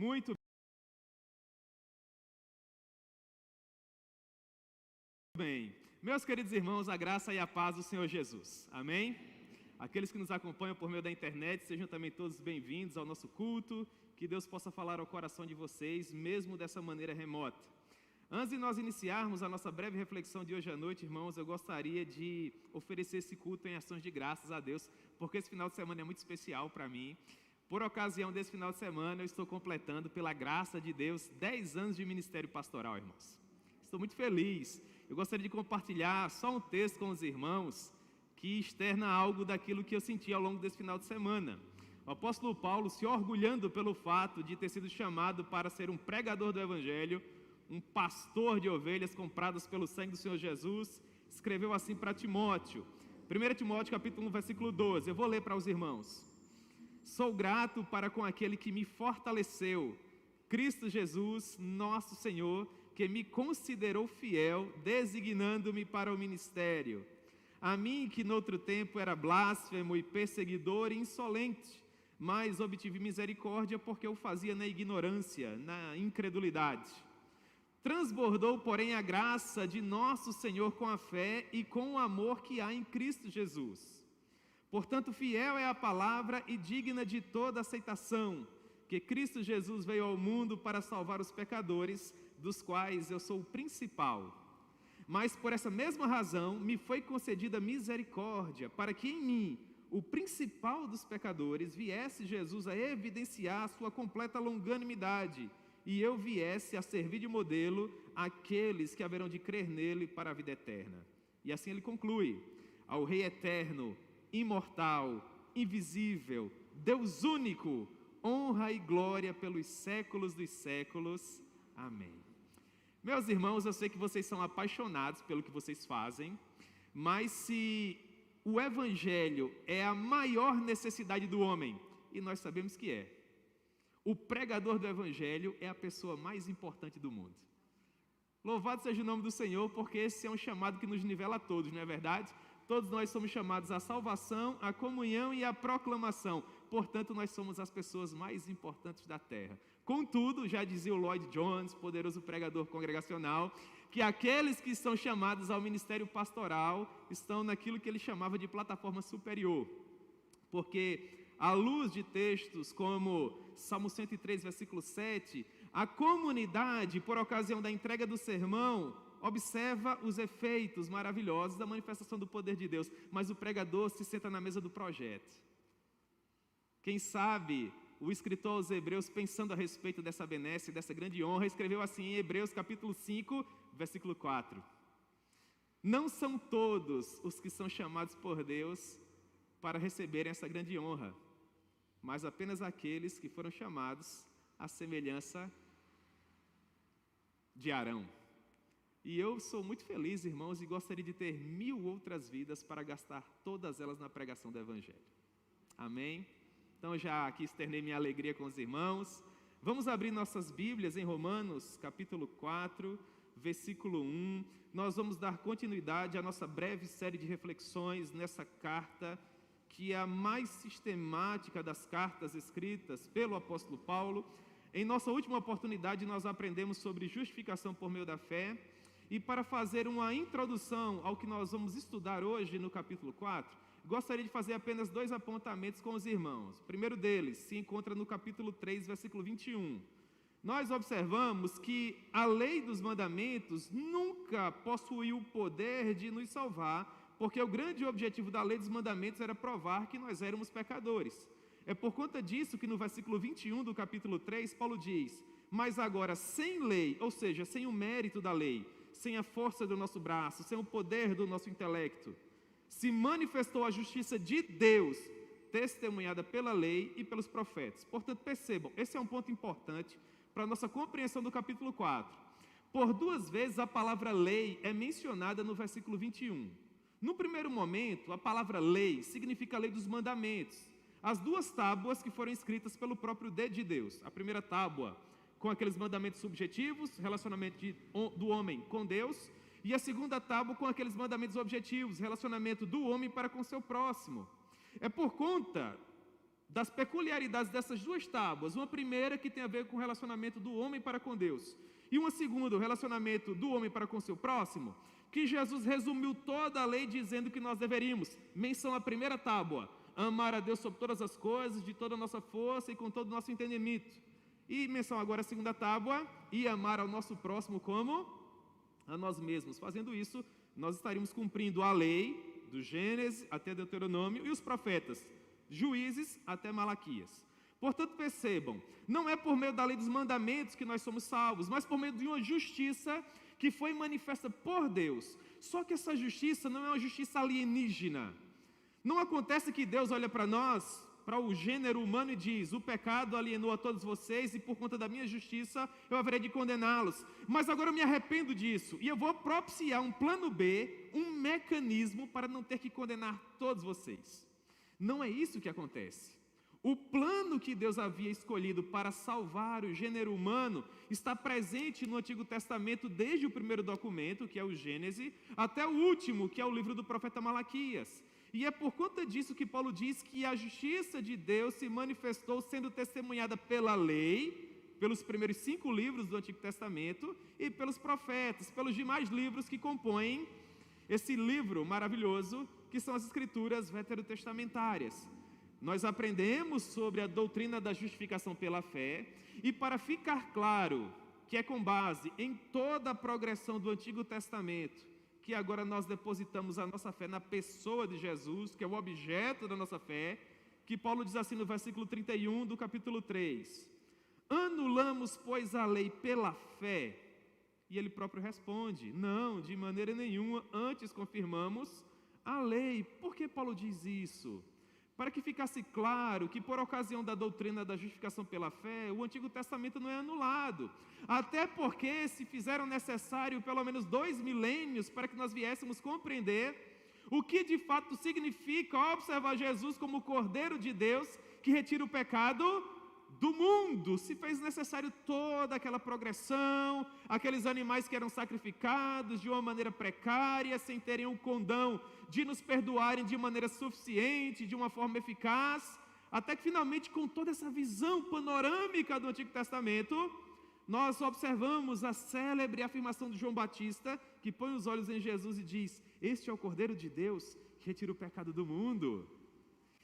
Muito bem. Meus queridos irmãos, a graça e a paz do Senhor Jesus. Amém? Aqueles que nos acompanham por meio da internet, sejam também todos bem-vindos ao nosso culto. Que Deus possa falar ao coração de vocês, mesmo dessa maneira remota. Antes de nós iniciarmos a nossa breve reflexão de hoje à noite, irmãos, eu gostaria de oferecer esse culto em ações de graças a Deus, porque esse final de semana é muito especial para mim. Por ocasião desse final de semana, eu estou completando, pela graça de Deus, 10 anos de ministério pastoral, irmãos. Estou muito feliz. Eu gostaria de compartilhar só um texto com os irmãos que externa algo daquilo que eu senti ao longo desse final de semana. O apóstolo Paulo, se orgulhando pelo fato de ter sido chamado para ser um pregador do Evangelho, um pastor de ovelhas compradas pelo sangue do Senhor Jesus, escreveu assim para Timóteo. 1 Timóteo capítulo 1, versículo 12. Eu vou ler para os irmãos. Sou grato para com aquele que me fortaleceu, Cristo Jesus, nosso Senhor, que me considerou fiel, designando-me para o ministério. A mim, que noutro tempo era blasfemo e perseguidor e insolente, mas obtive misericórdia porque eu fazia na ignorância, na incredulidade. Transbordou, porém, a graça de nosso Senhor com a fé e com o amor que há em Cristo Jesus. Portanto, fiel é a palavra e digna de toda aceitação, que Cristo Jesus veio ao mundo para salvar os pecadores, dos quais eu sou o principal. Mas por essa mesma razão me foi concedida misericórdia, para que em mim, o principal dos pecadores, viesse Jesus a evidenciar a sua completa longanimidade, e eu viesse a servir de modelo àqueles que haverão de crer nele para a vida eterna. E assim ele conclui: ao Rei eterno, imortal, invisível, Deus único, honra e glória pelos séculos dos séculos. Amém. Meus irmãos, eu sei que vocês são apaixonados pelo que vocês fazem, mas se o Evangelho é a maior necessidade do homem, e nós sabemos que é, o pregador do Evangelho é a pessoa mais importante do mundo. Louvado seja o nome do Senhor, porque esse é um chamado que nos nivela a todos, não é verdade? Todos nós somos chamados à salvação, à comunhão e à proclamação. Portanto, nós somos as pessoas mais importantes da terra. Contudo, já dizia o Lloyd Jones, poderoso pregador congregacional, que aqueles que são chamados ao ministério pastoral estão naquilo que ele chamava de plataforma superior. Porque, à luz de textos como Salmo 103, versículo 7, a comunidade, por ocasião da entrega do sermão, observa os efeitos maravilhosos da manifestação do poder de Deus, mas o pregador se senta na mesa do projeto. Quem sabe o escritor aos Hebreus, pensando a respeito dessa benesse, dessa grande honra, escreveu assim em Hebreus capítulo 5, versículo 4. Não são todos os que são chamados por Deus para receberem essa grande honra, mas apenas aqueles que foram chamados à semelhança de Arão. E eu sou muito feliz, irmãos, e gostaria de ter 1000 outras vidas para gastar todas elas na pregação do Evangelho. Amém? Então, já aqui externei minha alegria com os irmãos. Vamos abrir nossas Bíblias em Romanos, capítulo 4, versículo 1. Nós vamos dar continuidade à nossa breve série de reflexões nessa carta, que é a mais sistemática das cartas escritas pelo apóstolo Paulo. Em nossa última oportunidade, nós aprendemos sobre justificação por meio da fé. E para fazer uma introdução ao que nós vamos estudar hoje no capítulo 4, gostaria de fazer apenas 2 apontamentos com os irmãos. O primeiro deles se encontra no capítulo 3, versículo 21. Nós observamos que a lei dos mandamentos nunca possuiu o poder de nos salvar, porque o grande objetivo da lei dos mandamentos era provar que nós éramos pecadores. É por conta disso que no versículo 21 do capítulo 3, Paulo diz: mas agora sem lei, ou seja, sem o mérito da lei, sem a força do nosso braço, sem o poder do nosso intelecto, se manifestou a justiça de Deus, testemunhada pela lei e pelos profetas. Portanto, percebam, esse é um ponto importante para a nossa compreensão do capítulo 4. Por 2 vezes a palavra lei é mencionada no versículo 21. No primeiro momento, a palavra lei significa a lei dos mandamentos. As 2 tábuas que foram escritas pelo próprio dedo de Deus. A primeira tábua com aqueles mandamentos subjetivos, relacionamento do homem com Deus, e a segunda tábua com aqueles mandamentos objetivos, relacionamento do homem para com seu próximo. É por conta das peculiaridades dessas duas tábuas, uma primeira que tem a ver com o relacionamento do homem para com Deus, e uma segunda, o relacionamento do homem para com seu próximo, que Jesus resumiu toda a lei dizendo que nós deveríamos. Menção à primeira tábua: amar a Deus sobre todas as coisas, de toda a nossa força e com todo o nosso entendimento. E menção agora à segunda tábua: e amar ao nosso próximo como a nós mesmos. Fazendo isso, nós estaríamos cumprindo a lei, do Gênesis até Deuteronômio, e os profetas, Juízes até Malaquias. Portanto, percebam, não é por meio da lei dos mandamentos que nós somos salvos, mas por meio de uma justiça que foi manifesta por Deus. Só que essa justiça não é uma justiça alienígena. Não acontece que Deus olha para nós, para o gênero humano, e diz: o pecado alienou a todos vocês e por conta da minha justiça eu haverei de condená-los. Mas agora eu me arrependo disso e eu vou propiciar um plano B, um mecanismo para não ter que condenar todos vocês. Não é isso que acontece. O plano que Deus havia escolhido para salvar o gênero humano está presente no Antigo Testamento desde o primeiro documento, que é o Gênesis, até o último, que é o livro do profeta Malaquias. E é por conta disso que Paulo diz que a justiça de Deus se manifestou sendo testemunhada pela lei, pelos primeiros 5 livros do Antigo Testamento e pelos profetas, pelos demais livros que compõem esse livro maravilhoso, que são as Escrituras veterotestamentárias. Nós aprendemos sobre a doutrina da justificação pela fé, e para ficar claro que é com base em toda a progressão do Antigo Testamento, que agora nós depositamos a nossa fé na pessoa de Jesus, que é o objeto da nossa fé, que Paulo diz assim no versículo 31 do capítulo 3: anulamos, pois, a lei pela fé? E ele próprio responde: não, de maneira nenhuma, antes confirmamos a lei. Por que Paulo diz isso? Para que ficasse claro que por ocasião da doutrina da justificação pela fé, o Antigo Testamento não é anulado. Até porque se fizeram necessário pelo menos 2 milênios para que nós viéssemos compreender o que de fato significa observar Jesus como o Cordeiro de Deus que retira o pecado do mundo. Se fez necessário toda aquela progressão, aqueles animais que eram sacrificados de uma maneira precária, sem terem o condão de nos perdoarem de maneira suficiente, de uma forma eficaz, até que finalmente, com toda essa visão panorâmica do Antigo Testamento, nós observamos a célebre afirmação de João Batista, que põe os olhos em Jesus e diz: este é o Cordeiro de Deus que retira o pecado do mundo.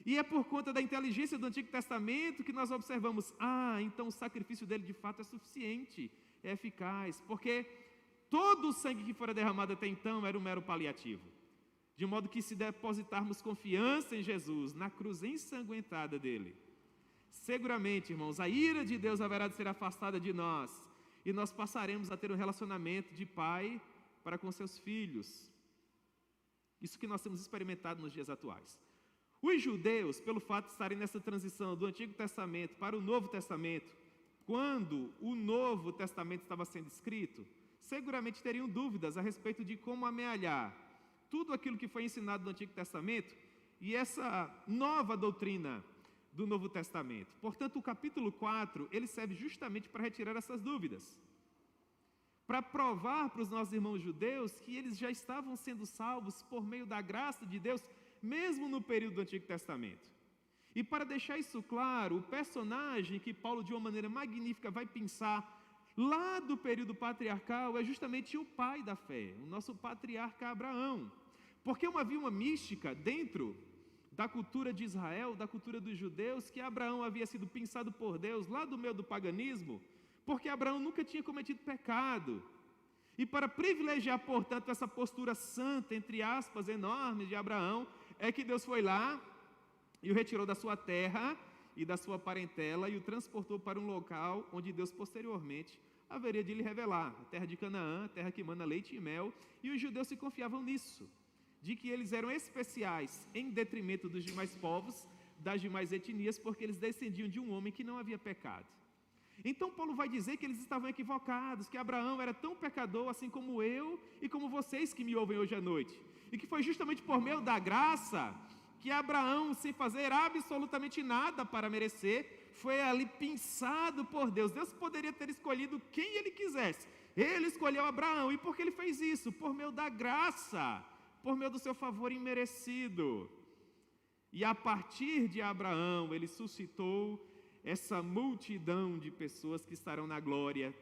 E é por conta da inteligência do Antigo Testamento que nós observamos: então o sacrifício dele de fato é suficiente, é eficaz, porque todo o sangue que fora derramado até então era um mero paliativo. De modo que, se depositarmos confiança em Jesus, na cruz ensanguentada dele, seguramente, irmãos, a ira de Deus haverá de ser afastada de nós, e nós passaremos a ter um relacionamento de pai para com seus filhos. Isso que nós temos experimentado nos dias atuais. Os judeus, pelo fato de estarem nessa transição do Antigo Testamento para o Novo Testamento, quando o Novo Testamento estava sendo escrito, seguramente teriam dúvidas a respeito de como amealhar tudo aquilo que foi ensinado no Antigo Testamento e essa nova doutrina do Novo Testamento. Portanto, o capítulo 4, ele serve justamente para retirar essas dúvidas, para provar para os nossos irmãos judeus que eles já estavam sendo salvos por meio da graça de Deus, mesmo no período do Antigo Testamento. E para deixar isso claro, o personagem que Paulo, de uma maneira magnífica, vai pensar lá do período patriarcal é justamente o pai da fé, o nosso patriarca Abraão. Porque havia uma mística dentro da cultura de Israel, da cultura dos judeus, que Abraão havia sido pensado por Deus lá do meio do paganismo, porque Abraão nunca tinha cometido pecado. E para privilegiar, portanto, essa postura santa, entre aspas, enorme de Abraão, é que Deus foi lá e o retirou da sua terra e da sua parentela e o transportou para um local onde Deus posteriormente haveria de lhe revelar, a terra de Canaã, a terra que mana leite e mel, e os judeus se confiavam nisso, de que eles eram especiais em detrimento dos demais povos, das demais etnias, porque eles descendiam de um homem que não havia pecado. Então Paulo vai dizer que eles estavam equivocados, que Abraão era tão pecador assim como eu e como vocês que me ouvem hoje à noite, e que foi justamente por meio da graça que Abraão, sem fazer absolutamente nada para merecer, foi ali pensado por Deus. Deus poderia ter escolhido quem ele quisesse, ele escolheu Abraão. E por que ele fez isso? Por meio da graça, por meio do seu favor imerecido. E a partir de Abraão, ele suscitou essa multidão de pessoas que estarão na glória,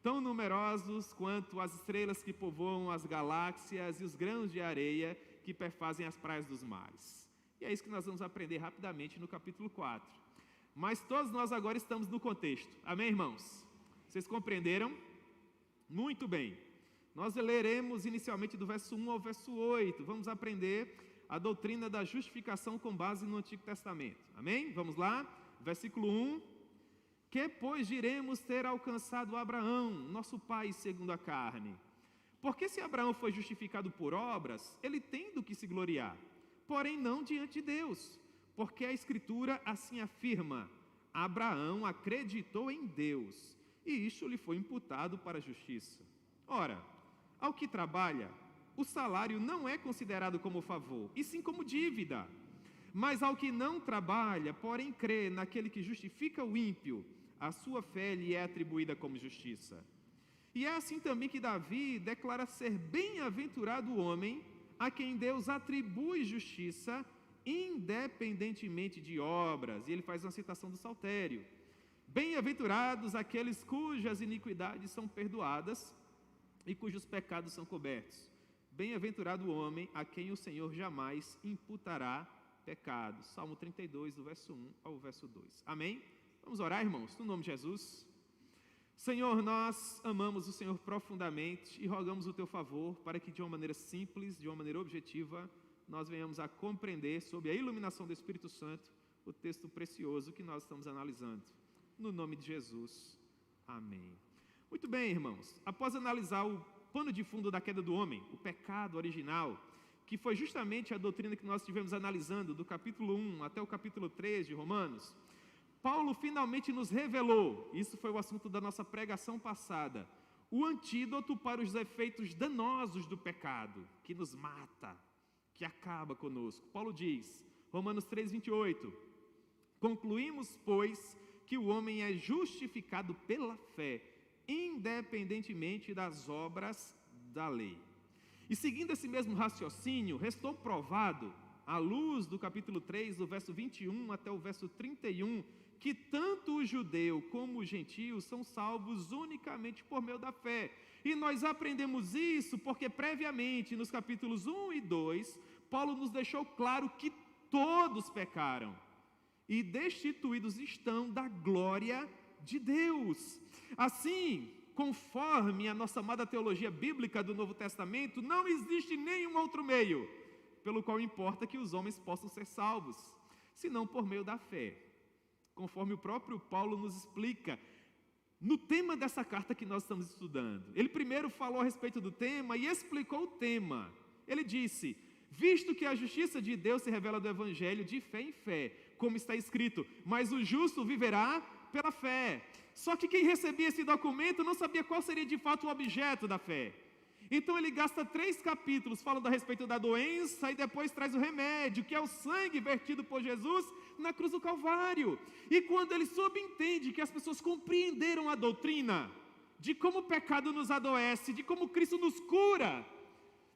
tão numerosos quanto as estrelas que povoam as galáxias e os grãos de areia que perfazem as praias dos mares. E é isso que nós vamos aprender rapidamente no capítulo 4. Mas todos nós agora estamos no contexto. Amém, irmãos? Vocês compreenderam? Muito bem. Nós leremos inicialmente do verso 1 ao verso 8. Vamos aprender a doutrina da justificação com base no Antigo Testamento. Amém? Vamos lá? Versículo 1. Que, pois, diremos ter alcançado Abraão, nosso pai segundo a carne? Porque se Abraão foi justificado por obras, ele tem do que se gloriar, porém não diante de Deus. Porque a Escritura assim afirma: Abraão acreditou em Deus, e isto lhe foi imputado para a justiça. Ora, ao que trabalha, o salário não é considerado como favor, e sim como dívida. Mas ao que não trabalha, porém crê naquele que justifica o ímpio, a sua fé lhe é atribuída como justiça. E é assim também que Davi declara ser bem-aventurado o homem a quem Deus atribui justiça, independentemente de obras. E ele faz uma citação do Saltério. Bem-aventurados aqueles cujas iniquidades são perdoadas e cujos pecados são cobertos. Bem-aventurado o homem a quem o Senhor jamais imputará pecado. Salmo 32, do verso 1 ao verso 2. Amém? Vamos orar, irmãos, no nome de Jesus. Senhor, nós amamos o Senhor profundamente e rogamos o Teu favor para que de uma maneira simples, de uma maneira objetiva, nós venhamos a compreender, sob a iluminação do Espírito Santo, o texto precioso que nós estamos analisando. No nome de Jesus. Amém. Muito bem, irmãos. Após analisar o pano de fundo da queda do homem, o pecado original, que foi justamente a doutrina que nós estivemos analisando do capítulo 1 até o capítulo 3 de Romanos, Paulo finalmente nos revelou, isso foi o assunto da nossa pregação passada, o antídoto para os efeitos danosos do pecado, que nos mata, que acaba conosco. Paulo diz, Romanos 3:28, concluímos, pois, que o homem é justificado pela fé, independentemente das obras da lei. E seguindo esse mesmo raciocínio, restou provado, à luz do capítulo 3, do verso 21 até o verso 31, que tanto o judeu como o gentio são salvos unicamente por meio da fé. E nós aprendemos isso porque previamente, nos capítulos 1 e 2, Paulo nos deixou claro que todos pecaram e destituídos estão da glória de Deus. Assim, conforme a nossa amada teologia bíblica do Novo Testamento, não existe nenhum outro meio pelo qual importa que os homens possam ser salvos, senão por meio da fé. Conforme o próprio Paulo nos explica no tema dessa carta que nós estamos estudando. Ele primeiro falou a respeito do tema e explicou o tema. Ele disse, visto que a justiça de Deus se revela do evangelho de fé em fé, como está escrito, mas o justo viverá pela fé. Só que quem recebia esse documento não sabia qual seria de fato o objeto da fé. Então ele gasta 3 capítulos falando a respeito da doença e depois traz o remédio, que é o sangue vertido por Jesus na cruz do Calvário. E quando ele subentende que as pessoas compreenderam a doutrina de como o pecado nos adoece, de como Cristo nos cura,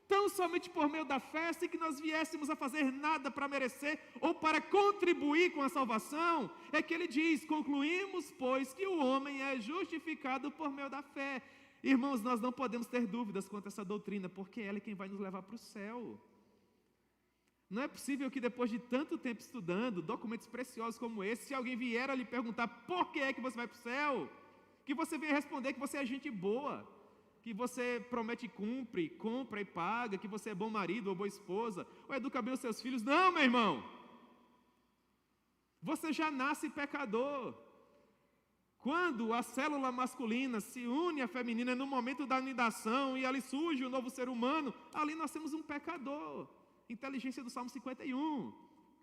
tão somente por meio da fé, sem que nós viéssemos a fazer nada para merecer ou para contribuir com a salvação, é que ele diz, concluímos, pois, que o homem é justificado por meio da fé. Irmãos, nós não podemos ter dúvidas quanto a essa doutrina, porque ela é quem vai nos levar para o céu. Não é possível que depois de tanto tempo estudando documentos preciosos como esse, se alguém vier a lhe perguntar por que é que você vai para o céu, que você venha responder que você é gente boa, que você promete e cumpre, compra e paga, que você é bom marido ou boa esposa, ou educa bem os seus filhos. Não, meu irmão! Você já nasce pecador. Quando a célula masculina se une à feminina no momento da anidação e ali surge um novo ser humano, ali nós temos um pecador. Inteligência do Salmo 51.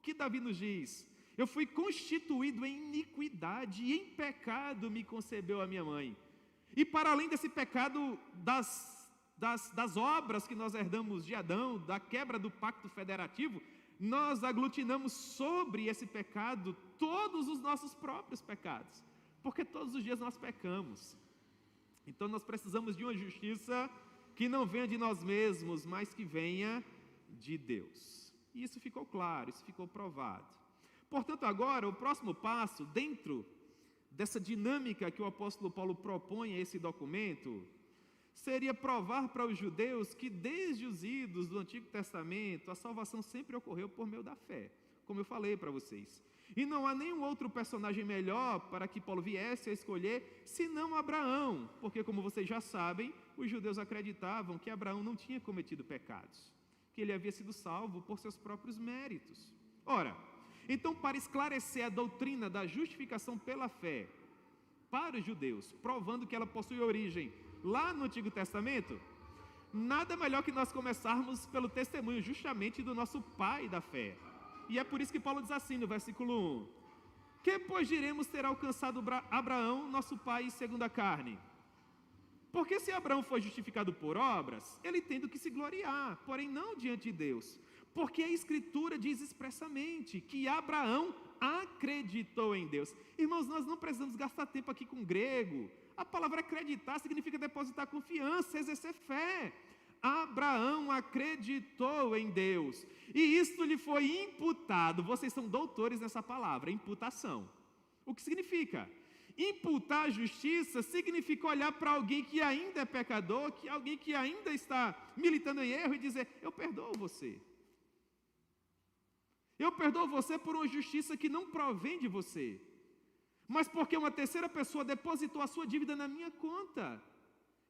Que Davi nos diz? Eu fui constituído em iniquidade e em pecado me concebeu a minha mãe. E para além desse pecado das obras que nós herdamos de Adão, da quebra do pacto federativo, nós aglutinamos sobre esse pecado todos os nossos próprios pecados. Porque todos os dias nós pecamos. Então nós precisamos de uma justiça que não venha de nós mesmos, mas que venha de Deus. E isso ficou claro, isso ficou provado. Portanto, agora, o próximo passo, dentro dessa dinâmica que o apóstolo Paulo propõe a esse documento, seria provar para os judeus que desde os idos do Antigo Testamento, a salvação sempre ocorreu por meio da fé, como eu falei para vocês. E não há nenhum outro personagem melhor para que Paulo viesse a escolher, senão Abraão, porque como vocês já sabem, os judeus acreditavam que Abraão não tinha cometido pecados, que ele havia sido salvo por seus próprios méritos. Ora, então, para esclarecer a doutrina da justificação pela fé para os judeus, provando que ela possui origem lá no Antigo Testamento, nada melhor que nós começarmos pelo testemunho justamente do nosso pai da fé. E é por isso que Paulo diz assim no versículo 1: que pois diremos ter alcançado Abraão, nosso pai, segundo a carne? Porque se Abraão foi justificado por obras, ele tem do que se gloriar, porém não diante de Deus. Porque a Escritura diz expressamente que Abraão acreditou em Deus. Irmãos, nós não precisamos gastar tempo aqui com grego. A palavra acreditar significa depositar confiança, exercer fé. Abraão acreditou em Deus, e isto lhe foi imputado. Vocês são doutores nessa palavra, imputação. O que significa? Imputar a justiça significa olhar para alguém que ainda é pecador, que alguém que ainda está militando em erro e dizer: eu perdoo você. Eu perdoo você por uma justiça que não provém de você, mas porque uma terceira pessoa depositou a sua dívida na minha conta,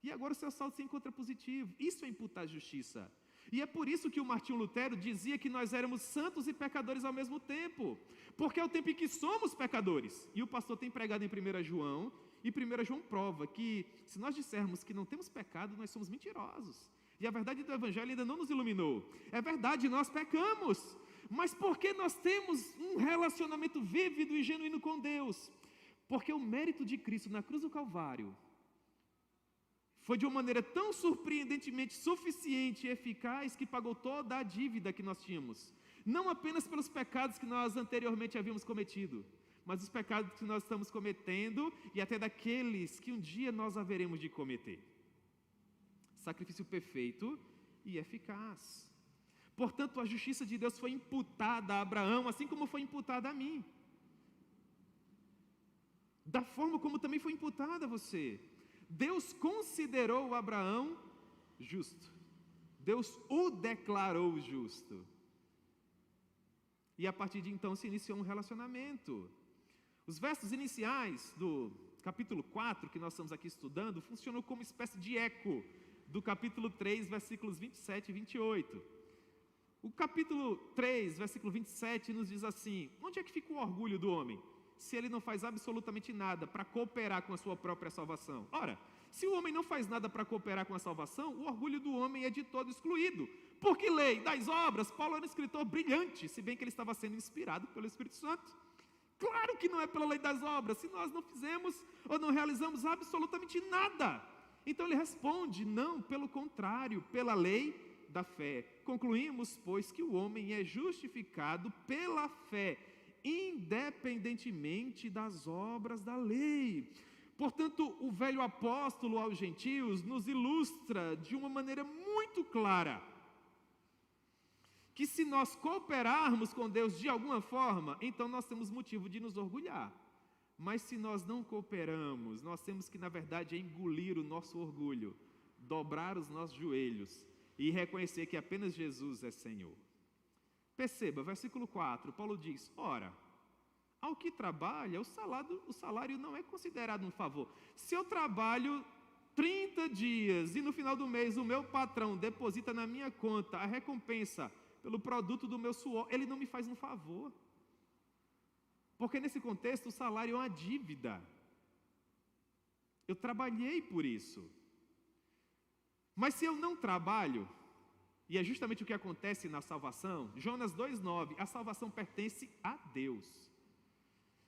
e agora o seu saldo se encontra positivo. Isso é imputar justiça. E é por isso que o Martinho Lutero dizia que nós éramos santos e pecadores ao mesmo tempo, porque é o tempo em que somos pecadores. E o pastor tem pregado em 1 João, e 1 João prova que se nós dissermos que não temos pecado, nós somos mentirosos. E a verdade do Evangelho ainda não nos iluminou. É verdade, nós pecamos, mas porque nós temos um relacionamento vívido e genuíno com Deus? Porque o mérito de Cristo na cruz do Calvário foi de uma maneira tão surpreendentemente suficiente e eficaz que pagou toda a dívida que nós tínhamos. Não apenas pelos pecados que nós anteriormente havíamos cometido, mas os pecados que nós estamos cometendo e até daqueles que um dia nós haveremos de cometer. Sacrifício perfeito e eficaz. Portanto, a justiça de Deus foi imputada a Abraão, assim como foi imputada a mim. Da forma como também foi imputada a você. Deus considerou Abraão justo. Deus o declarou justo. E a partir de então se iniciou um relacionamento. Os versos iniciais do capítulo 4, que nós estamos aqui estudando, funcionam como espécie de eco do capítulo 3, versículos 27 e 28. O capítulo 3, versículo 27 nos diz assim: onde é que fica o orgulho do homem, se ele não faz absolutamente nada para cooperar com a sua própria salvação? Ora, se o homem não faz nada para cooperar com a salvação, o orgulho do homem é de todo excluído. Por que lei das obras? Paulo era um escritor brilhante, se bem que ele estava sendo inspirado pelo Espírito Santo. Claro que não é pela lei das obras, se nós não fizemos ou não realizamos absolutamente nada. Então ele responde: não, pelo contrário, pela lei da fé. Concluímos, pois, que o homem é justificado pela fé, independentemente das obras da lei. Portanto, o velho apóstolo aos gentios nos ilustra de uma maneira muito clara que se nós cooperarmos com Deus de alguma forma, então nós temos motivo de nos orgulhar. Mas se nós não cooperamos, nós temos que, na verdade, engolir o nosso orgulho, dobrar os nossos joelhos e reconhecer que apenas Jesus é Senhor. Perceba, versículo 4, Paulo diz: ora, ao que trabalha, o salário não é considerado um favor. Se eu trabalho 30 dias e no final do mês o meu patrão deposita na minha conta a recompensa pelo produto do meu suor, ele não me faz um favor. Porque nesse contexto o salário é uma dívida. Eu trabalhei por isso. Mas se eu não trabalho, e é justamente o que acontece na salvação, Jonas 2,9, a salvação pertence a Deus.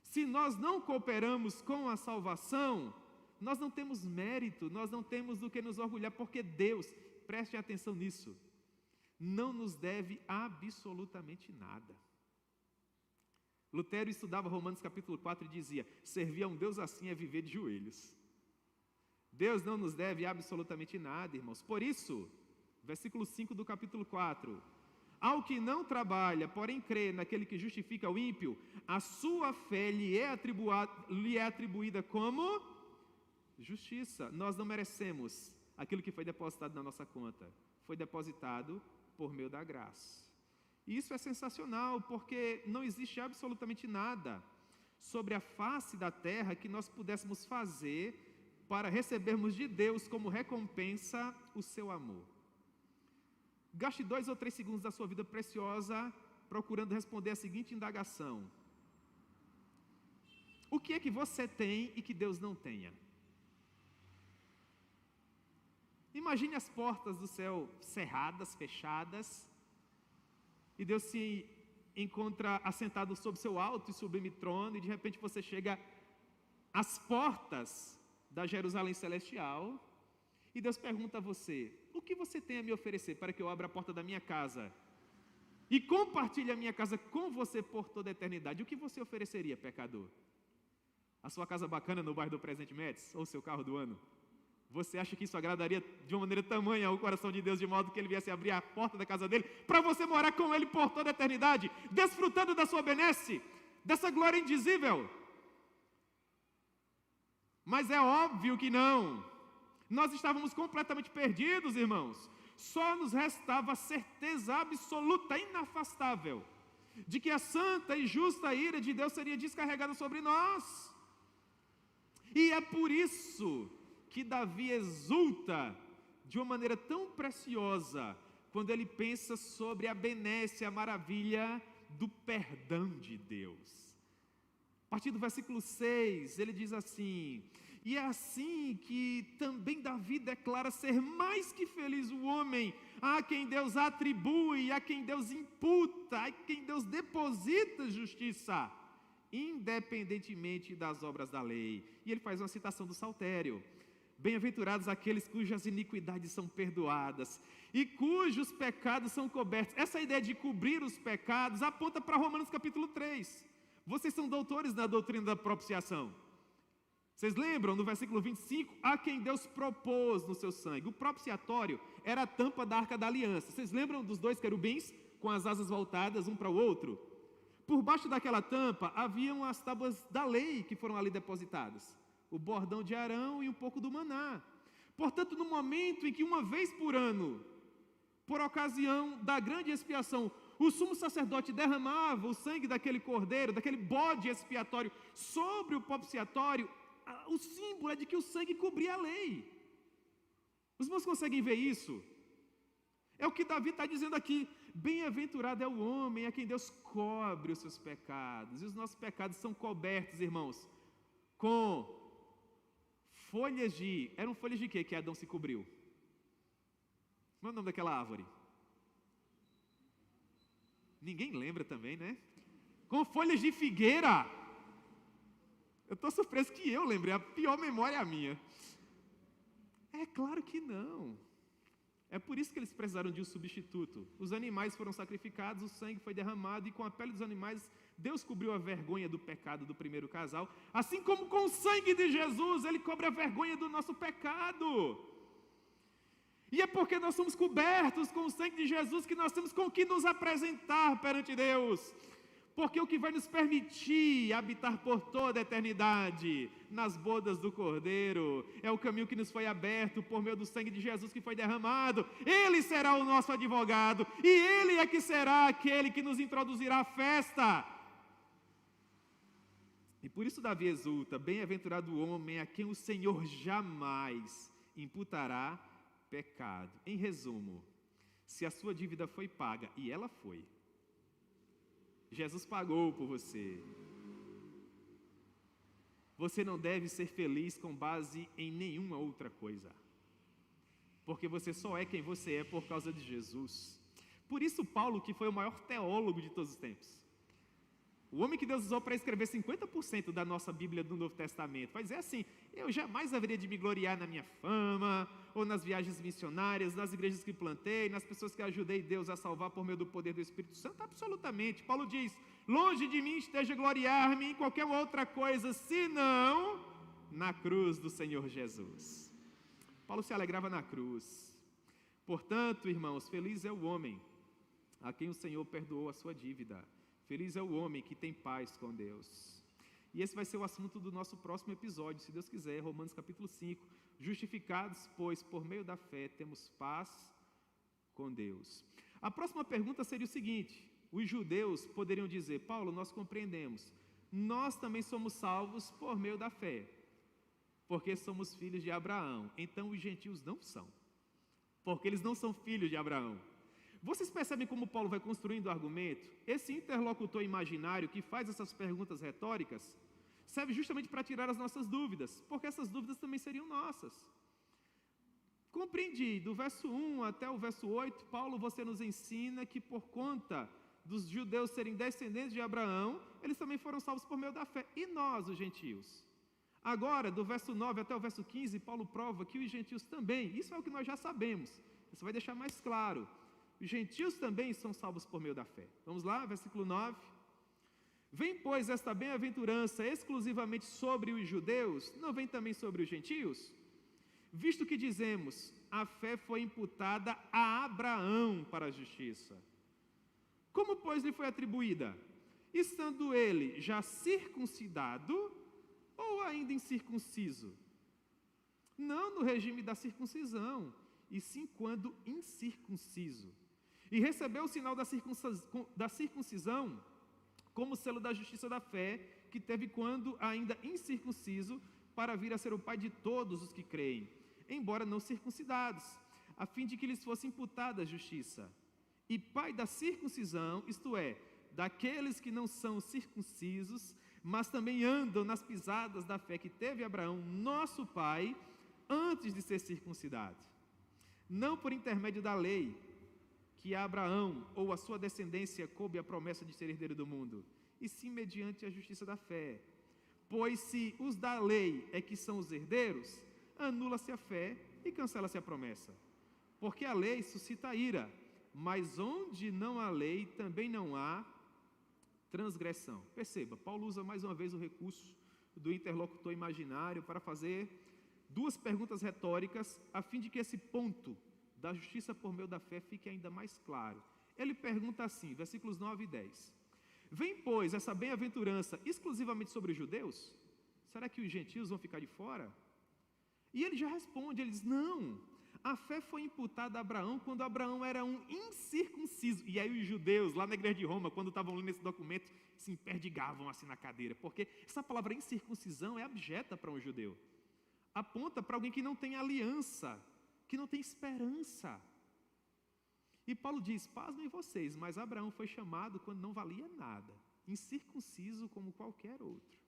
Se nós não cooperamos com a salvação, nós não temos mérito, nós não temos do que nos orgulhar, porque Deus, prestem atenção nisso, não nos deve absolutamente nada. Lutero estudava Romanos capítulo 4 e dizia: servir a um Deus assim é viver de joelhos. Deus não nos deve absolutamente nada, irmãos. Por isso, versículo 5 do capítulo 4, Ao que não trabalha, porém crê naquele que justifica o ímpio, a sua fé lhe é atribuída como justiça. Nós não merecemos aquilo que foi depositado na nossa conta. Foi depositado por meio da graça. E isso é sensacional, porque não existe absolutamente nada sobre a face da terra que nós pudéssemos fazer para recebermos de Deus como recompensa o seu amor. Gaste 2 ou 3 segundos da sua vida preciosa procurando responder a seguinte indagação: o que é que você tem e que Deus não tenha? Imagine as portas do céu cerradas, fechadas, e Deus se encontra assentado sobre seu alto e sublime trono, e de repente você chega às portas da Jerusalém celestial, e Deus pergunta a você: o que você tem a me oferecer para que eu abra a porta da minha casa e compartilhe a minha casa com você por toda a eternidade? O que você ofereceria, pecador? A sua casa bacana no bairro do Presidente Médici, ou seu carro do ano? Você acha que isso agradaria de uma maneira tamanha ao coração de Deus, de modo que Ele viesse abrir a porta da casa dele, para você morar com Ele por toda a eternidade, desfrutando da sua benesse, dessa glória indizível? Mas é óbvio que não. Nós estávamos completamente perdidos, irmãos. Só nos restava a certeza absoluta, inafastável, de que a santa e justa ira de Deus seria descarregada sobre nós. E é por isso que Davi exulta de uma maneira tão preciosa quando ele pensa sobre a benesse, a maravilha do perdão de Deus. A partir do versículo 6, ele diz assim: e é assim que também Davi declara ser mais que feliz o homem a quem Deus atribui, a quem Deus imputa, a quem Deus deposita justiça, independentemente das obras da lei. E ele faz uma citação do Saltério: bem-aventurados aqueles cujas iniquidades são perdoadas e cujos pecados são cobertos. Essa ideia de cobrir os pecados aponta para Romanos capítulo 3. Vocês são doutores na doutrina da propiciação. Vocês lembram, no versículo 25, a quem Deus propôs no seu sangue. O propiciatório era a tampa da Arca da Aliança. Vocês lembram dos 2 querubins com as asas voltadas um para o outro? Por baixo daquela tampa haviam as tábuas da lei que foram ali depositadas, o bordão de Arão e um pouco do maná. Portanto, no momento em que uma vez por ano, por ocasião da grande expiação, o sumo sacerdote derramava o sangue daquele cordeiro, daquele bode expiatório sobre o propiciatório, o símbolo é de que o sangue cobria a lei. Os irmãos conseguem ver isso? É o que Davi está dizendo aqui: bem-aventurado é o homem a quem Deus cobre os seus pecados. E os nossos pecados são cobertos, irmãos, com folhas de... Eram folhas de quê que Adão se cobriu? Qual é o nome daquela árvore? Ninguém lembra também, né? Com folhas de figueira. Eu estou surpreso que eu lembrei, a pior memória é a minha. É claro que não. É por isso que eles precisaram de um substituto. Os animais foram sacrificados, o sangue foi derramado, e com a pele dos animais, Deus cobriu a vergonha do pecado do primeiro casal, assim como com o sangue de Jesus, Ele cobre a vergonha do nosso pecado. E é porque nós somos cobertos com o sangue de Jesus que nós temos com que nos apresentar perante Deus. Porque o que vai nos permitir habitar por toda a eternidade nas bodas do Cordeiro é o caminho que nos foi aberto por meio do sangue de Jesus que foi derramado. Ele será o nosso advogado e Ele é que será aquele que nos introduzirá à festa. E por isso Davi exulta: bem-aventurado o homem a quem o Senhor jamais imputará pecado. Em resumo, se a sua dívida foi paga, e ela foi, Jesus pagou por você. Você não deve ser feliz com base em nenhuma outra coisa, porque você só é quem você é por causa de Jesus. Por isso Paulo, que foi o maior teólogo de todos os tempos, o homem que Deus usou para escrever 50% da nossa Bíblia do Novo Testamento, vai dizer assim: eu jamais haveria de me gloriar na minha fama, ou nas viagens missionárias, nas igrejas que plantei, nas pessoas que ajudei Deus a salvar por meio do poder do Espírito Santo. Absolutamente. Paulo diz: longe de mim esteja gloriar-me em qualquer outra coisa, senão na cruz do Senhor Jesus. Paulo se alegrava na cruz. Portanto, irmãos, feliz é o homem a quem o Senhor perdoou a sua dívida. Feliz é o homem que tem paz com Deus. E esse vai ser o assunto do nosso próximo episódio, se Deus quiser, Romanos capítulo 5. Justificados, pois, por meio da fé, temos paz com Deus. A próxima pergunta seria o seguinte: os judeus poderiam dizer, Paulo, nós compreendemos, nós também somos salvos por meio da fé, porque somos filhos de Abraão. Então os gentios não são, porque eles não são filhos de Abraão. Vocês percebem como Paulo vai construindo o argumento? Esse interlocutor imaginário que faz essas perguntas retóricas serve justamente para tirar as nossas dúvidas, porque essas dúvidas também seriam nossas. Compreendi, do verso 1 até o verso 8, Paulo, você nos ensina que por conta dos judeus serem descendentes de Abraão, eles também foram salvos por meio da fé. E nós, os gentios? Agora, do verso 9 até o verso 15, Paulo prova que os gentios também, isso é o que nós já sabemos, isso vai deixar mais claro. Os gentios também são salvos por meio da fé. Vamos lá, versículo 9. Vem, pois, esta bem-aventurança exclusivamente sobre os judeus, não vem também sobre os gentios? Visto que dizemos, a fé foi imputada a Abraão para a justiça. Como, pois, lhe foi atribuída? Estando ele já circuncidado ou ainda incircunciso? Não no regime da circuncisão, e sim quando incircunciso. E recebeu o sinal da circuncisão como selo da justiça da fé, que teve quando ainda incircunciso, para vir a ser o pai de todos os que creem, embora não circuncidados, a fim de que lhes fosse imputada a justiça. E pai da circuncisão, isto é, daqueles que não são circuncisos, mas também andam nas pisadas da fé que teve Abraão, nosso pai, antes de ser circuncidado. Não por intermédio da lei, que a Abraão ou a sua descendência coube a promessa de ser herdeiro do mundo, e sim mediante a justiça da fé. Pois se os da lei é que são os herdeiros, anula-se a fé e cancela-se a promessa. Porque a lei suscita ira, mas onde não há lei, também não há transgressão. Perceba, Paulo usa mais uma vez o recurso do interlocutor imaginário para fazer duas perguntas retóricas, a fim de que esse ponto da justiça por meio da fé fique ainda mais claro. Ele pergunta assim, versículos 9 e 10. Vem, pois, essa bem-aventurança exclusivamente sobre os judeus? Será que os gentios vão ficar de fora? E ele já responde, ele diz, não, a fé foi imputada a Abraão quando Abraão era um incircunciso. E aí os judeus, lá na igreja de Roma, quando estavam lendo esse documento, se emperdigavam assim na cadeira, porque essa palavra incircuncisão é abjeta para um judeu. Aponta para alguém que não tem aliança, que não tem esperança. E Paulo diz, pasmem vocês, mas Abraão foi chamado quando não valia nada, incircunciso como qualquer outro.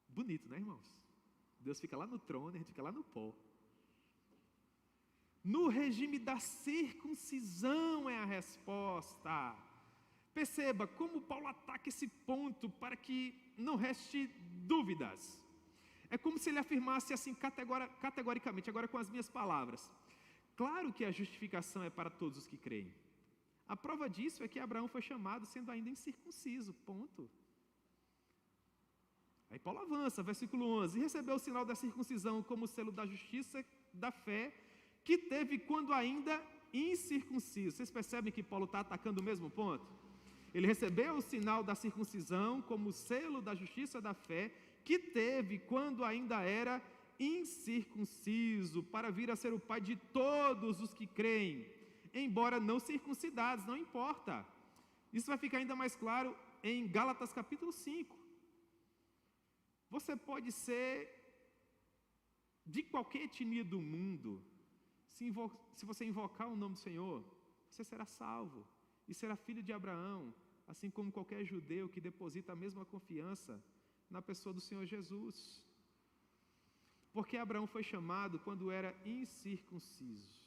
Bonito, né, irmãos? Deus fica lá no trono, a gente fica lá no pó. No regime da circuncisão é a resposta. Perceba como Paulo ataca esse ponto para que não reste dúvidas. É como se ele afirmasse assim categoricamente, agora com as minhas palavras. Claro que a justificação é para todos os que creem. A prova disso é que Abraão foi chamado sendo ainda incircunciso, ponto. Aí Paulo avança, versículo 11. E recebeu o sinal da circuncisão como selo da justiça da fé, que teve quando ainda incircunciso. Vocês percebem que Paulo está atacando o mesmo ponto? Ele recebeu o sinal da circuncisão como selo da justiça da fé, que teve quando ainda era incircunciso, para vir a ser o pai de todos os que creem, embora não circuncidados, não importa. Isso vai ficar ainda mais claro em Gálatas capítulo 5. Você pode ser de qualquer etnia do mundo, se você invocar o nome do Senhor, você será salvo, e será filho de Abraão, assim como qualquer judeu que deposita a mesma confiança na pessoa do Senhor Jesus. Porque Abraão foi chamado quando era incircunciso.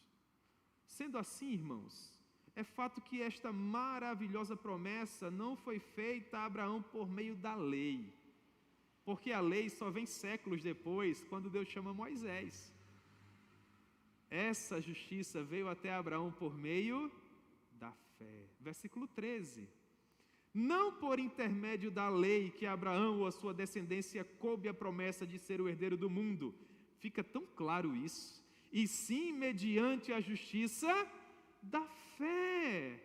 Sendo assim, irmãos, é fato que esta maravilhosa promessa não foi feita a Abraão por meio da lei, porque a lei só vem séculos depois, quando Deus chama Moisés. Essa justiça veio até Abraão por meio da fé. Versículo 13. Não por intermédio da lei que Abraão ou a sua descendência coube a promessa de ser o herdeiro do mundo. Fica tão claro isso. E sim mediante a justiça da fé.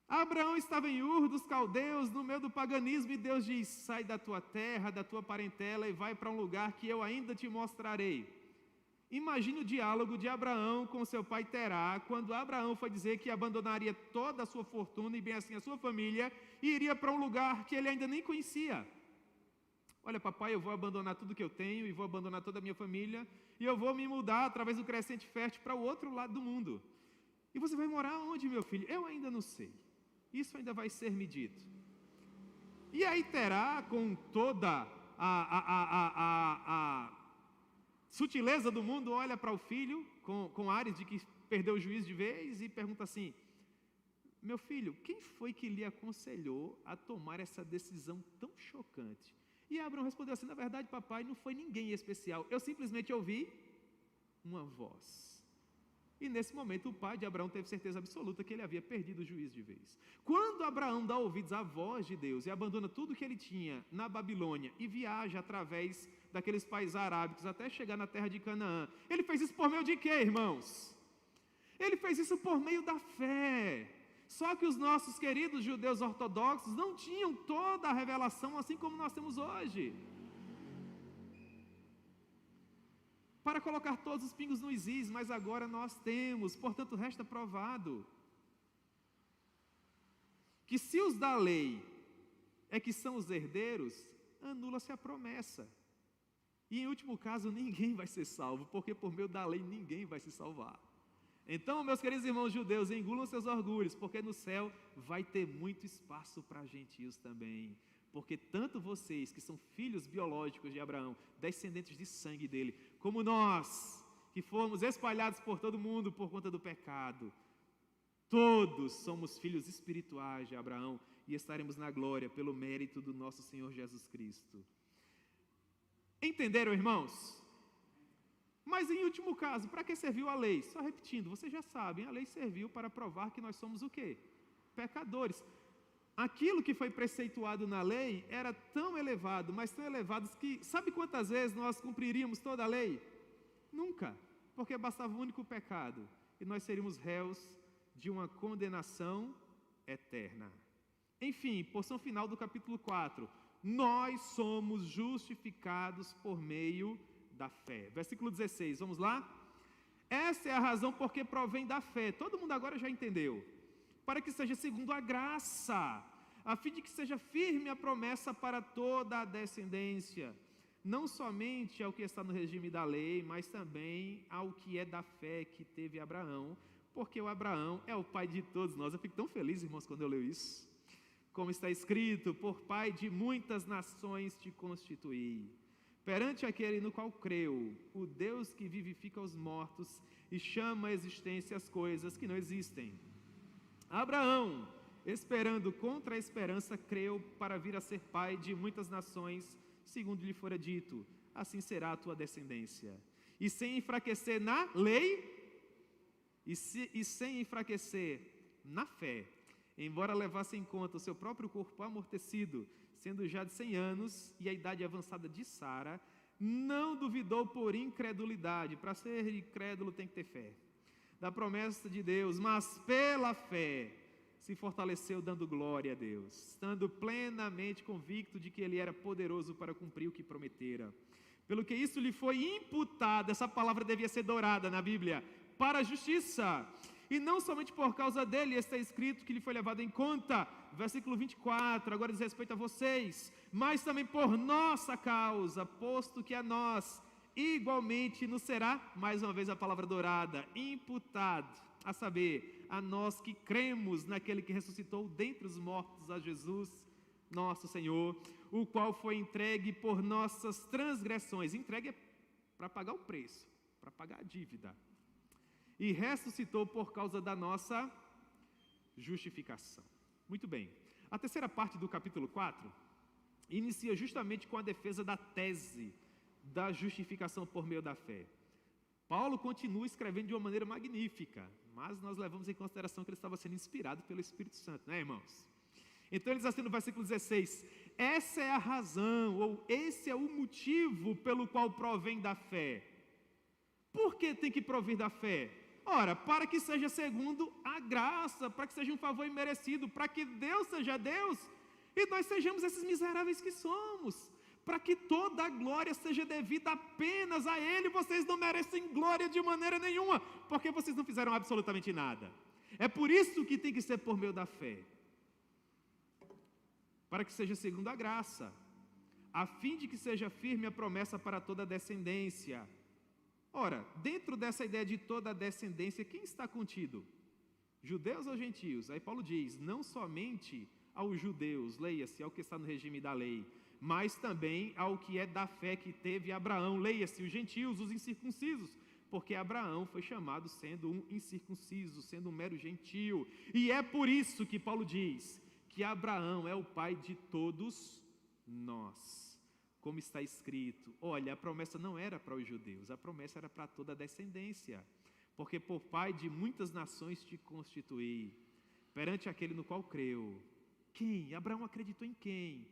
Abraão estava em Ur dos Caldeus, no meio do paganismo, e Deus diz: sai da tua terra, da tua parentela, e vai para um lugar que eu ainda te mostrarei. Imagine o diálogo de Abraão com seu pai Terá, quando Abraão foi dizer que abandonaria toda a sua fortuna, e bem assim a sua família, e iria para um lugar que ele ainda nem conhecia. Olha, papai, eu vou abandonar tudo que eu tenho, e vou abandonar toda a minha família, e eu vou me mudar através do crescente fértil para o outro lado do mundo. E você vai morar onde, meu filho? Eu ainda não sei. Isso ainda vai ser medido. E aí Terá, com toda a sutileza do mundo, olha para o filho, com ares de que perdeu o juízo de vez, e pergunta assim: meu filho, quem foi que lhe aconselhou a tomar essa decisão tão chocante? E Abraão respondeu assim: na verdade, papai, não foi ninguém especial, eu simplesmente ouvi uma voz. E nesse momento o pai de Abraão teve certeza absoluta que ele havia perdido o juízo de vez. Quando Abraão dá ouvidos à voz de Deus e abandona tudo que ele tinha na Babilônia e viaja através daqueles países arábicos até chegar na terra de Canaã, ele fez isso por meio de quê, irmãos? Ele fez isso por meio da fé. Só que os nossos queridos judeus ortodoxos não tinham toda a revelação assim como nós temos hoje, para colocar todos os pingos nos is, mas agora nós temos. Portanto, resta provado que se os da lei é que são os herdeiros, anula-se a promessa. E em último caso, ninguém vai ser salvo, porque por meio da lei ninguém vai se salvar. Então, meus queridos irmãos judeus, engulam seus orgulhos, porque no céu vai ter muito espaço para gentios também. Porque tanto vocês, que são filhos biológicos de Abraão, descendentes de sangue dele, como nós, que fomos espalhados por todo mundo por conta do pecado, todos somos filhos espirituais de Abraão e estaremos na glória pelo mérito do nosso Senhor Jesus Cristo. Entenderam, irmãos? Mas em último caso, para que serviu a lei? Só repetindo, vocês já sabem, a lei serviu para provar que nós somos o quê? Pecadores. Aquilo que foi preceituado na lei era tão elevado, mas tão elevado que, sabe quantas vezes nós cumpriríamos toda a lei? Nunca, porque bastava um único pecado, e nós seríamos réus de uma condenação eterna. Enfim, porção final do capítulo 4, nós somos justificados por meio da fé. Versículo 16, vamos lá? Essa é a razão porque provém da fé, todo mundo agora já entendeu. Para que seja segundo a graça, a fim de que seja firme a promessa para toda a descendência, não somente ao que está no regime da lei, mas também ao que é da fé que teve Abraão, porque o Abraão é o pai de todos nós. Eu fico tão feliz, irmãos, quando eu leio isso. Como está escrito: por pai de muitas nações te constituí, perante aquele no qual creu, o Deus que vivifica os mortos e chama à existência as coisas que não existem. Abraão, esperando contra a esperança, creu para vir a ser pai de muitas nações, segundo lhe fora dito: assim será a tua descendência. E sem enfraquecer na lei, e sem enfraquecer na fé, embora levasse em conta o seu próprio corpo amortecido, sendo já de 100 anos, e a idade avançada de Sara, não duvidou por incredulidade. Para ser incrédulo tem que ter fé da promessa de Deus, mas pela fé se fortaleceu, dando glória a Deus, estando plenamente convicto de que Ele era poderoso para cumprir o que prometera. Pelo que isso lhe foi imputado, essa palavra devia ser dourada na Bíblia, para a justiça. E não somente por causa dele, está escrito que lhe foi levado em conta, versículo 24, agora diz respeito a vocês, mas também por nossa causa, posto que a nós igualmente nos será, mais uma vez a palavra dourada, imputado, a saber, a nós que cremos naquele que ressuscitou dentre os mortos, a Jesus, nosso Senhor, o qual foi entregue por nossas transgressões. Entregue é para pagar o preço, para pagar a dívida, e ressuscitou por causa da nossa justificação. Muito bem, a terceira parte do capítulo 4 inicia justamente com a defesa da tese da justificação por meio da fé. Paulo continua escrevendo de uma maneira magnífica, mas nós levamos em consideração que ele estava sendo inspirado pelo Espírito Santo, né, irmãos? Então ele diz assim no versículo 16: essa é a razão, ou esse é o motivo pelo qual provém da fé. Por que tem que provir da fé? Ora, para que seja segundo a graça, para que seja um favor imerecido, para que Deus seja Deus e nós sejamos esses miseráveis que somos, para que toda a glória seja devida apenas a Ele. Vocês não merecem glória de maneira nenhuma, porque vocês não fizeram absolutamente nada. É por isso que tem que ser por meio da fé, para que seja segundo a graça, a fim de que seja firme a promessa para toda a descendência. Ora, dentro dessa ideia de toda a descendência, quem está contido? Judeus ou gentios? Aí Paulo diz, não somente aos judeus, leia-se, ao que está no regime da lei, mas também ao que é da fé que teve Abraão, leia-se, os gentios, os incircuncisos, porque Abraão foi chamado sendo um incircunciso, sendo um mero gentio, e é por isso que Paulo diz que Abraão é o pai de todos nós. Como está escrito, olha, a promessa não era para os judeus, a promessa era para toda a descendência, porque por pai de muitas nações te constituí, perante aquele no qual creu. Quem? Abraão acreditou em quem?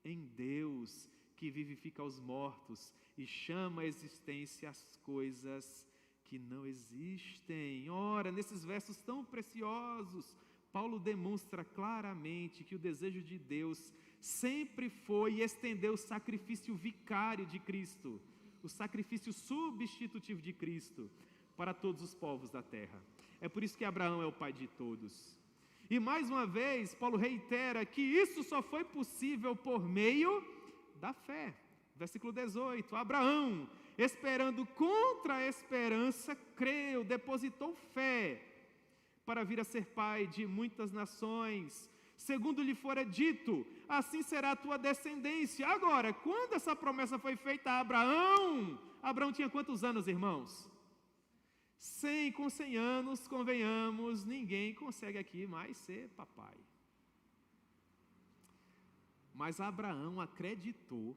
Em Deus, que vivifica os mortos e chama à existência as coisas que não existem. Ora, nesses versos tão preciosos, Paulo demonstra claramente que o desejo de Deus sempre foi estender o sacrifício vicário de Cristo, o sacrifício substitutivo de Cristo, para todos os povos da terra. É por isso que Abraão é o pai de todos. E mais uma vez, Paulo reitera que isso só foi possível por meio da fé. Versículo 18, Abraão, esperando contra a esperança, creu, depositou fé, para vir a ser pai de muitas nações, segundo lhe fora dito, assim será a tua descendência. Agora, quando essa promessa foi feita a Abraão, Abraão tinha quantos anos, irmãos? 100, com 100 anos, convenhamos, ninguém consegue aqui mais ser papai. Mas Abraão acreditou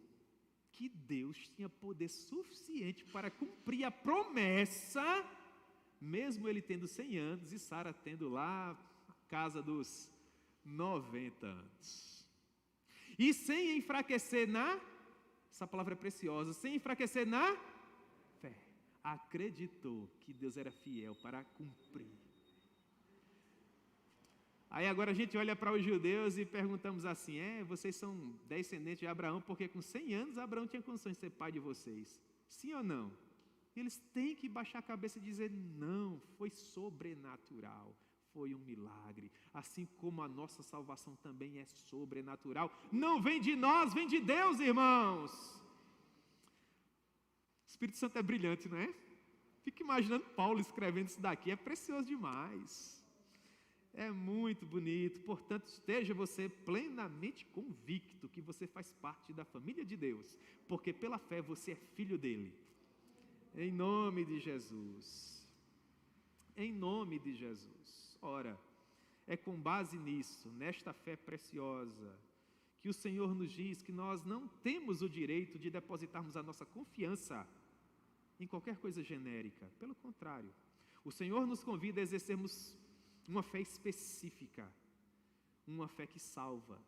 que Deus tinha poder suficiente para cumprir a promessa, mesmo ele tendo 100 anos e Sara tendo lá a casa dos 90 anos. E sem enfraquecer essa palavra é preciosa, sem enfraquecer na fé, acreditou que Deus era fiel para cumprir. Aí agora a gente olha para os judeus e perguntamos assim, vocês são descendentes de Abraão, porque com 100 anos Abraão tinha condições de ser pai de vocês. Sim ou não? Eles têm que baixar a cabeça e dizer, não, foi sobrenatural, foi um milagre, assim como a nossa salvação também é sobrenatural, não vem de nós, vem de Deus, irmãos. O Espírito Santo é brilhante, não é? Fica imaginando Paulo escrevendo isso daqui, é precioso demais, é muito bonito. Portanto, esteja você plenamente convicto que você faz parte da família de Deus, porque pela fé você é filho dele. Em nome de Jesus, em nome de Jesus. Ora, é com base nisso, nesta fé preciosa, que o Senhor nos diz que nós não temos o direito de depositarmos a nossa confiança em qualquer coisa genérica. Pelo contrário, o Senhor nos convida a exercermos uma fé específica, uma fé que salva.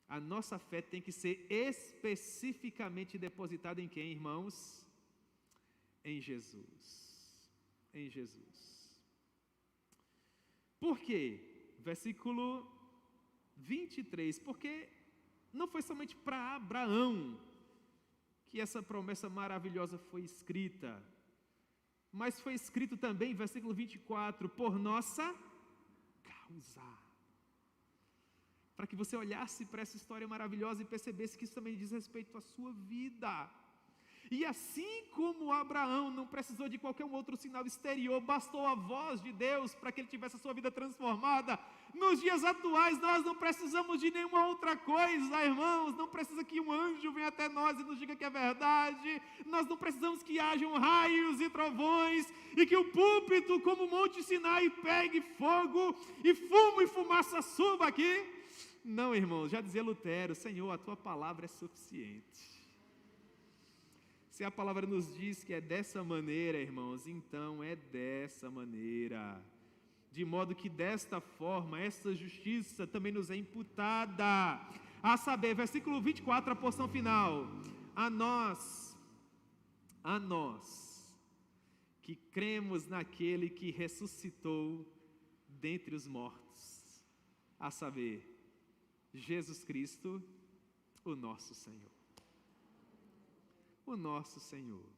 A nossa fé tem que ser especificamente depositada em quem, irmãos? Em Jesus, em Jesus. Por quê? Versículo 23, porque não foi somente para Abraão que essa promessa maravilhosa foi escrita, mas foi escrito também, versículo 24, por nossa causa. Para que você olhasse para essa história maravilhosa e percebesse que isso também diz respeito à sua vida. E assim como Abraão não precisou de qualquer outro sinal exterior, bastou a voz de Deus para que ele tivesse a sua vida transformada, nos dias atuais nós não precisamos de nenhuma outra coisa, irmãos. Não precisa que um anjo venha até nós e nos diga que é verdade, nós não precisamos que hajam raios e trovões, e que o púlpito como o Monte Sinai pegue fogo, e fumo e fumaça suba aqui. Não, irmãos, já dizia Lutero, Senhor, a tua palavra é suficiente. Se a palavra nos diz que é dessa maneira, irmãos, então é dessa maneira. De modo que desta forma, essa justiça também nos é imputada. A saber, versículo 24, a porção final. A nós, que que cremos naquele que ressuscitou dentre os mortos, a saber, Jesus Cristo, o nosso Senhor. O nosso Senhor.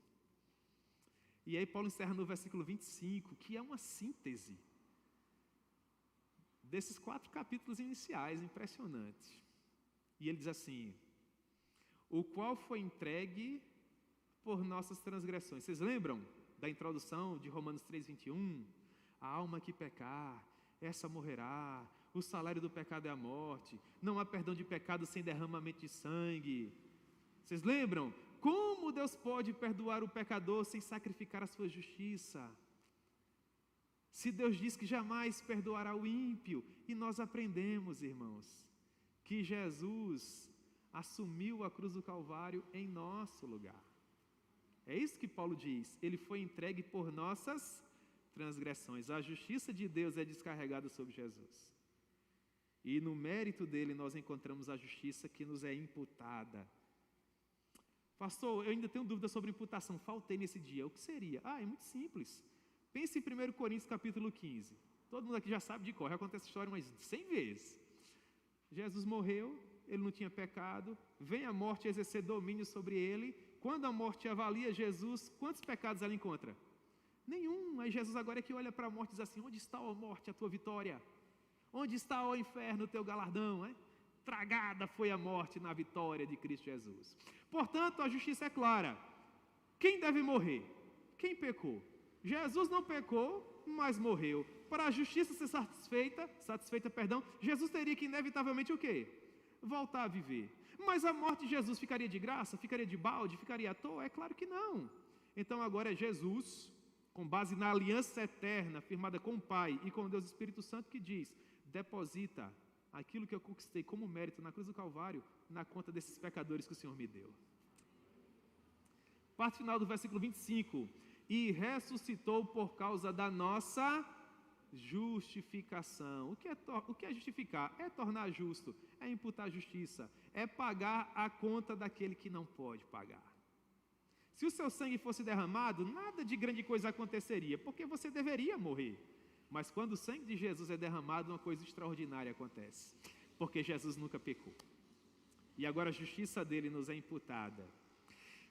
E aí Paulo encerra no versículo 25, que é uma síntese desses 4 capítulos iniciais, impressionante. E ele diz assim: o qual foi entregue por nossas transgressões. Vocês lembram da introdução de Romanos 3:21? A alma que pecar, essa morrerá, o salário do pecado é a morte, não há perdão de pecado sem derramamento de sangue. Vocês lembram? Como Deus pode perdoar o pecador sem sacrificar a sua justiça? Se Deus diz que jamais perdoará o ímpio, e nós aprendemos, irmãos, que Jesus assumiu a cruz do Calvário em nosso lugar. É isso que Paulo diz, ele foi entregue por nossas transgressões. A justiça de Deus é descarregada sobre Jesus. E no mérito dele nós encontramos a justiça que nos é imputada. Pastor, eu ainda tenho dúvida sobre imputação, faltei nesse dia. O que seria? É muito simples. Pense em 1 Coríntios capítulo 15. Todo mundo aqui já sabe de cor, já conta essa história umas 100 vezes. Jesus morreu, ele não tinha pecado, vem a morte exercer domínio sobre ele. Quando a morte avalia Jesus, quantos pecados ela encontra? Nenhum. Aí Jesus agora é que olha para a morte e diz assim: onde está, ó morte, a tua vitória? Onde está, ó inferno, o teu galardão? Tragada foi a morte na vitória de Cristo Jesus. Portanto, a justiça é clara. Quem deve morrer? Quem pecou? Jesus não pecou, mas morreu. Para a justiça ser satisfeita, Jesus teria que inevitavelmente o quê? Voltar a viver. Mas a morte de Jesus ficaria de graça? Ficaria de balde? Ficaria à toa? É claro que não. Então agora é Jesus, com base na aliança eterna, firmada com o Pai e com Deus Espírito Santo, que diz: deposita aquilo que eu conquistei como mérito na cruz do Calvário, na conta desses pecadores que o Senhor me deu. Parte final do versículo 25. E ressuscitou por causa da nossa justificação. O que é justificar? É tornar justo, é imputar justiça, é pagar a conta daquele que não pode pagar. Se o seu sangue fosse derramado, nada de grande coisa aconteceria, porque você deveria morrer. Mas quando o sangue de Jesus é derramado, uma coisa extraordinária acontece, porque Jesus nunca pecou. E agora a justiça dele nos é imputada.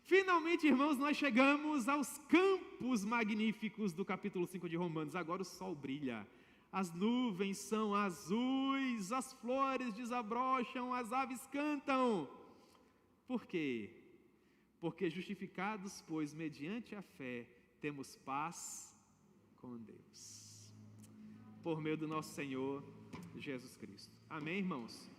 Finalmente, irmãos, nós chegamos aos campos magníficos do capítulo 5 de Romanos. Agora o sol brilha, as nuvens são azuis, as flores desabrocham, as aves cantam. Por quê? Porque justificados, pois, mediante a fé, temos paz com Deus, por meio do nosso Senhor Jesus Cristo. Amém, irmãos?